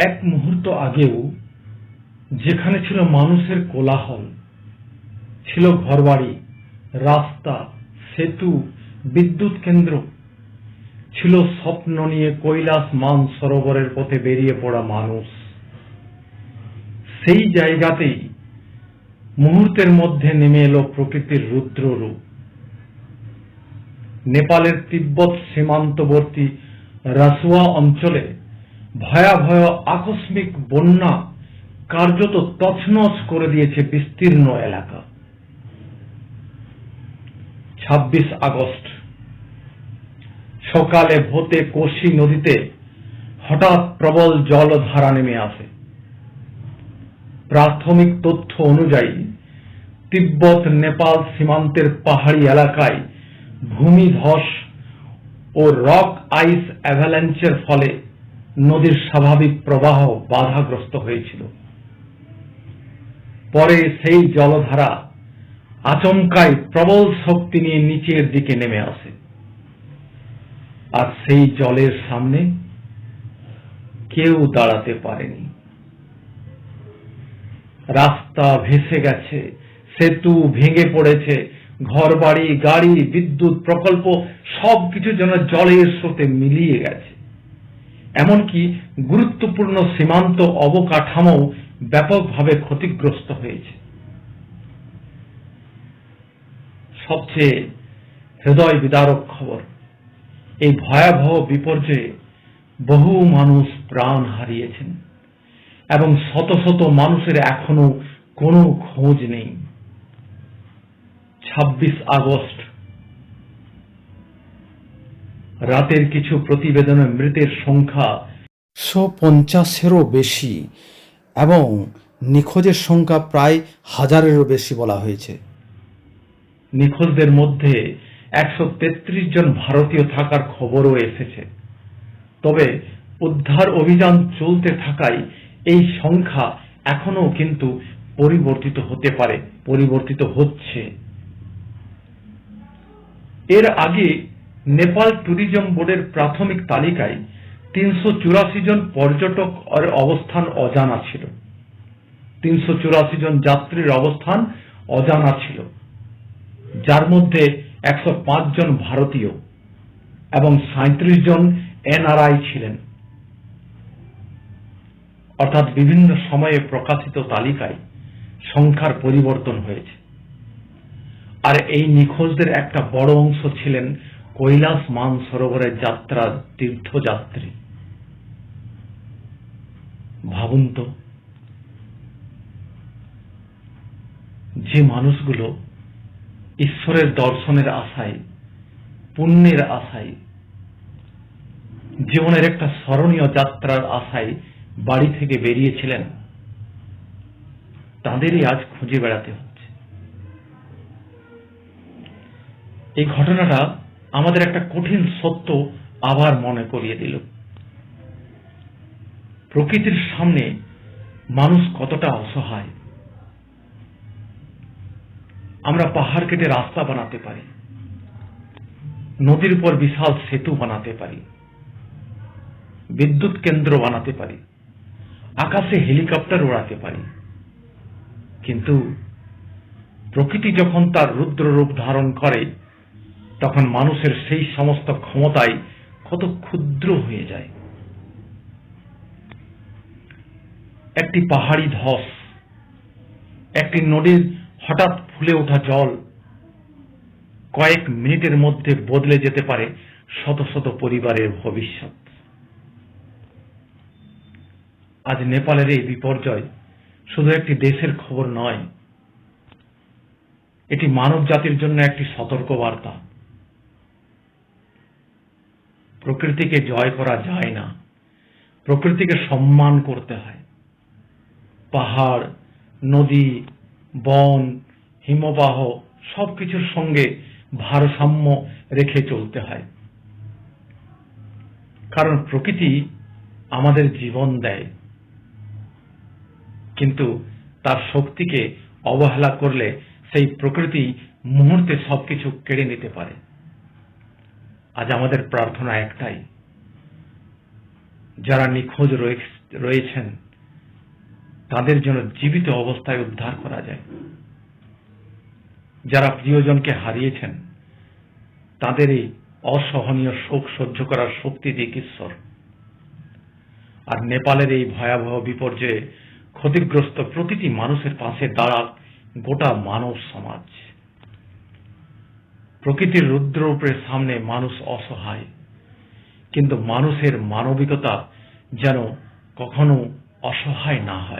এক মুহূর্ত আগেও যেখানে ছিল মানুষের কোলাহল, ছিল ঘরবাড়ি, রাস্তা, সেতু, বিদ্যুৎ কেন্দ্র, ছিল স্বপ্ন নিয়ে কৈলাস মানসরোবরের পথে বেরিয়ে পড়া মানুষ, সেই জায়গাতেই মুহূর্তের মধ্যে নেমে এলো প্রকৃতির রুদ্ররূপ। নেপালের তিব্বত সীমান্তবর্তী রাসুয়া অঞ্চলে ভয়াবহ আকস্মিক বন্যা কার্যত তছনছ করে দিয়েছে বিস্তীর্ণ এলাকা। 26 আগস্ট সকালে ভোতে কোশি নদীতে হঠাৎ প্রবল জলধারা নেমে আসে। প্রাথমিক তথ্য অনুযায়ী তিব্বত নেপাল সীমান্তের পাহাড়ি এলাকায় ভূমিধস ও রক আইস অ্যাভালাঞ্চের ফলে নদীর স্বাভাবিক প্রবাহ বাধাগ্রস্ত হয়েছিল। পরে সেই জলধারা আচমকাই প্রবল শক্তি নিয়ে নিচের দিকে নেমে আসে, আর সেই জলের সামনে কেউ দাঁড়াতে পারেনি। রাস্তা ভেসে গেছে, সেতু ভেঙে পড়েছে, ঘরবাড়ি, গাড়ি, বিদ্যুৎ প্রকল্প সবকিছু যেন জলের স্রোতে মিলিয়ে গেছে। এমনকি গুরুত্বপূর্ণ সীমান্ত অবকাঠামো ব্যাপকভাবে ক্ষতিগ্রস্ত হয়েছে। সবচেয়ে হৃদয় বিদারক খবর, এই ভয়াবহ বিপর্যয়ে বহু মানুষ প্রাণ হারিয়েছেন এবং শত শত মানুষের এখনো কোনো খোঁজ নেই। 26 আগস্ট রাতের কিছু প্রতিবেদনে মৃতের সংখ্যা 150-এরও বেশি এবং নিখোঁজের সংখ্যা প্রায় 1000-এরও বেশি বলা হয়েছে। নিখোঁজদের মধ্যে 133 জন ভারতীয় থাকার খবরও এসেছে। তবে উদ্ধার অভিযান চলতে থাকায় এই সংখ্যা এখনো কিন্তু পরিবর্তিত হতে পারে, পরিবর্তিত হচ্ছে। এর আগে নেপাল ট্যুরিজম বোর্ডের প্রাথমিক তালিকায় 384 জন পর্যটক অবস্থান অজানা ছিল। 384 জন যাত্রীর অবস্থান অজানা ছিল, যার মধ্যে 105 জন ভারতীয় এবং 37 জন এনআরআই ছিলেন। অর্থাৎ বিভিন্ন সময়ে প্রকাশিত তালিকায় সংখ্যার পরিবর্তন হয়েছে। আর এই নিখোঁজদের একটা বড় অংশ ছিলেন কৈলাস মানসরোবরের যাত্রার তীর্থযাত্রী। ভাবুন তো, যে মানুষগুলো ঈশ্বরের দর্শনের আশায়, পুণ্যের আশায়, জীবনের একটা স্মরণীয় যাত্রার আশায় বাড়ি থেকে বেরিয়েছিলেন, তাদেরই আজ খুঁজে বেড়াতে হচ্ছে। এই ঘটনাটা আমাদের একটা কঠিন সত্য আবার মনে করিয়ে দিল। প্রকৃতির সামনে মানুষ কতটা অসহায়। আমরা পাহাড় কেটে রাস্তা বানাতে পারি, নদীর উপর বিশাল সেতু বানাতে পারি, বিদ্যুৎ কেন্দ্র বানাতে পারি, আকাশে হেলিকপ্টার উড়াতে পারি, কিন্তু প্রকৃতি যখন তার রুদ্র রূপ ধারণ করে তখন মানুষের সেই সমস্ত ক্ষমতাই কত ক্ষুদ্র হয়ে যায়। একটি পাহাড়ি ধস, একটি নদীর হঠাৎ ফুলে ওঠা জল কয়েক মিনিটের মধ্যে বদলে যেতে পারে শত শত পরিবারের ভবিষ্যৎ। আজ নেপালের এই বিপর্যয় শুধু একটি দেশের খবর নয়, এটি মানব জাতির জন্য একটি সতর্কবার্তা। প্রকৃতিকে জয় করা যায় না, প্রকৃতিকে সম্মান করতে হয়। পাহাড়, নদী, বন, হিমবাহ সবকিছুর সঙ্গে ভারসাম্য রেখে চলতে হয়, কারণ প্রকৃতি আমাদের জীবন দেয়, কিন্তু তার শক্তিকে অবহেলা করলে সেই প্রকৃতি মুহূর্তে সবকিছু কেড়ে নিতে পারে। আজ আমাদের প্রার্থনা একটাই, যারা নিখোঁজ রয়েছেন তাদের যেন জীবিত অবস্থায় উদ্ধার করা যায়। যারা প্রিয়জনকে হারিয়েছেন তাদের এই অসহনীয় শোক সহ্য করার শক্তি দিক ঈশ্বর। আর নেপালের এই ভয়াবহ বিপর্যয়ে ক্ষতিগ্রস্ত প্রতিটি মানুষের পাশে দাঁড়াক গোটা মানব সমাজ। প্রকৃতির রুদ্ররূপের সামনে মানুষ অসহায়, কিন্তু মানুষের মানবিকতা যেন কখনো অসহায় না হয়।